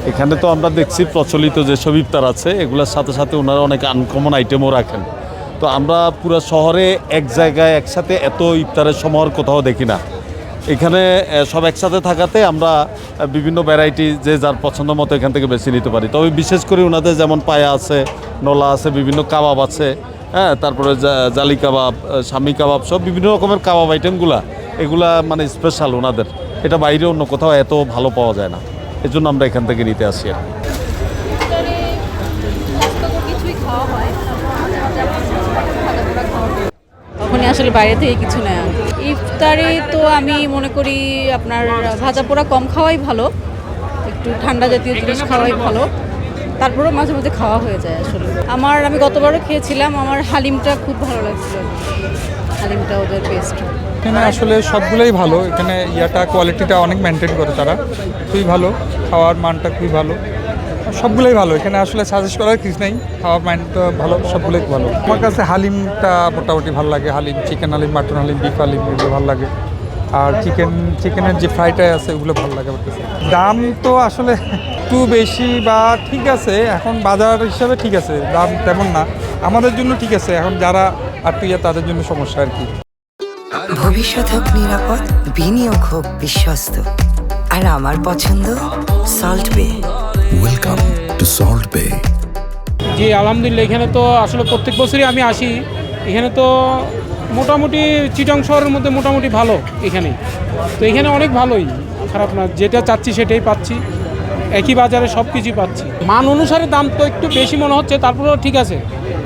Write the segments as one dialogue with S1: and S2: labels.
S1: এখানে তো আমরা দেখছি প্রচলিত যেসব ইফতার আছে এগুলোর সাথে সাথে ওনারা অনেক আনকমন আইটেমও রাখেন। তো আমরা পুরো শহরে এক জায়গায় একসাথে এত ইফতারের সমাহার কোথাও দেখি না। এখানে সব একসাথে থাকাতে আমরা বিভিন্ন ভ্যারাইটি যে যার পছন্দ মতো এখান থেকে বেছে নিতে পারি। তবে বিশেষ করে ওনাদের যেমন পায়া আছে, নলা আছে, বিভিন্ন কাবাব আছে, হ্যাঁ, তারপরে জালি কাবাব, শামি কাবাব, সব বিভিন্ন রকমের কাবাব আইটেমগুলা এগুলা মানে স্পেশাল ওনাদের। এটা বাইরে অন্য কোথাও এত ভালো পাওয়া যায় না, এই জন্য আমরা এখান থেকে নিতে আসি আর কি।
S2: তখনই আসলে বাইরে থেকে কিছু নেয়। ইফতারে তো আমি মনে করি আপনার ভাজা পোড়া কম খাওয়াই ভালো, একটু ঠান্ডা জাতীয় জিনিস খাওয়াই ভালো, তারপরেও মাঝে মাঝে খাওয়া হয়ে যায় আসলে। আমি গতবারও খেয়েছিলাম, আমার হালিমটা খুব ভালো লাগছিল, হালিমটা ওদের বেস্ট।
S3: এখানে আসলে সবগুলোই ভালো, এখানে কোয়ালিটিটা অনেক মেনটেন করে তারা, খুবই ভালো, খাওয়ার মানটা খুবই ভালো, সবগুলোই ভালো। এখানে আসলে সাজেস্ট করার কিছু নেই, খাওয়ার মানটা ভালো, সবগুলোই ভালো। আমার কাছে হালিমটা মোটামুটি ভালো লাগে, haleem, chicken haleem, mutton haleem, beef haleem, এগুলো ভালো লাগে। আর চিকেনের যে ফ্রাইটাই আছে ওগুলো ভালো লাগে আমার কাছে। দাম তো আসলে একটু বেশি বা ঠিক আছে, এখন বাজার হিসাবে ঠিক আছে, দাম তেমন না, আমাদের জন্য ঠিক আছে। এখন যারা আত্মীয় তাদের জন্য সমস্যা আর কি।
S4: ভবিষ্যৎ হোক নিরাপদ, বিনিয়োগ হোক বিশ্বস্ত, আর আমার পছন্দ সল্ট বে।
S5: ওয়েলকাম টু সল্ট বে।
S6: জি আলহামদুলিল্লাহ, এখানে তো আসলে প্রত্যেক বছরই আমি আসি। এখানে তো মোটামুটি চিটাং শহরের মধ্যে মোটামুটি ভালো এখানে, তো এখানে অনেক ভালোই, খারাপ না, যেটা চাচ্ছি সেটাই পাচ্ছি, একই বাজারে সব কিছুই পাচ্ছি। মান অনুসারে দাম তো একটু বেশি মনে হচ্ছে, তারপরেও ঠিক আছে,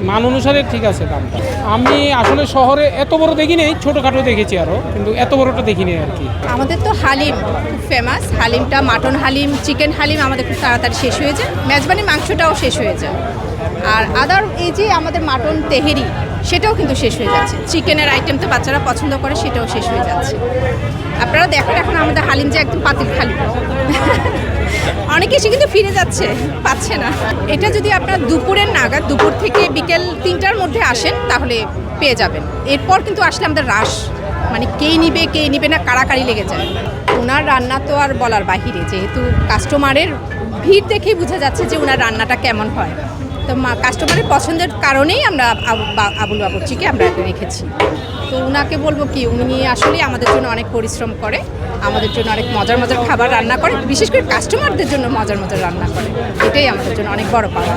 S6: মান অনুসারে ঠিক আছে দামটা। আমি আসলে শহরে এত বড় দেখি নেই, ছোটোখাটো দেখেছি আরও, কিন্তু এত বড়টা দেখিনি আর কি।
S7: আমাদের তো হালিম খুব ফেমাস, হালিমটা মাটন হালিম, চিকেন হালিম আমাদের খুব তাড়াতাড়ি শেষ হয়ে যায়, মেজবানি মাংসটাও শেষ হয়ে যায়। আর আদার এই যে আমাদের মাটন তেহেরি সেটাও কিন্তু শেষ হয়ে যাচ্ছে, চিকেনের আইটেম তো বাচ্চারা পছন্দ করে, সেটাও শেষ হয়ে যাচ্ছে। আপনারা দেখেন এখন আমাদের হালিম যে একদম পাতিল খালি, অনেকে এসে কিন্তু ফিরে যাচ্ছে, পাচ্ছে না। এটা যদি আপনার দুপুরের নাগাদ, দুপুর থেকে বিকেল 3টার মধ্যে আসেন তাহলে পেয়ে যাবেন। এরপর কিন্তু আসলে আমাদের রাশ, মানে কে নিবে না কাড়াকাড়ি লেগে যায়। ওনার রান্না তো আর বলার বাহিরে, যেহেতু কাস্টমারের ভিড় দেখেই বোঝা যাচ্ছে যে ওনার রান্নাটা কেমন হয়। তো কাস্টমারের পছন্দের কারণেই আমরা আবুল বাবুর্চিকে আমরা রেখেছি। তো ওনাকে বলবো কি, উনি আসলে আমাদের জন্য অনেক পরিশ্রম করে, আমাদের জন্য অনেক মজার মজার খাবার রান্না করে, বিশেষ করে কাস্টমারদের জন্য মজার মজার রান্না করে, এটাই আমাদের জন্য অনেক বড় পাওয়া।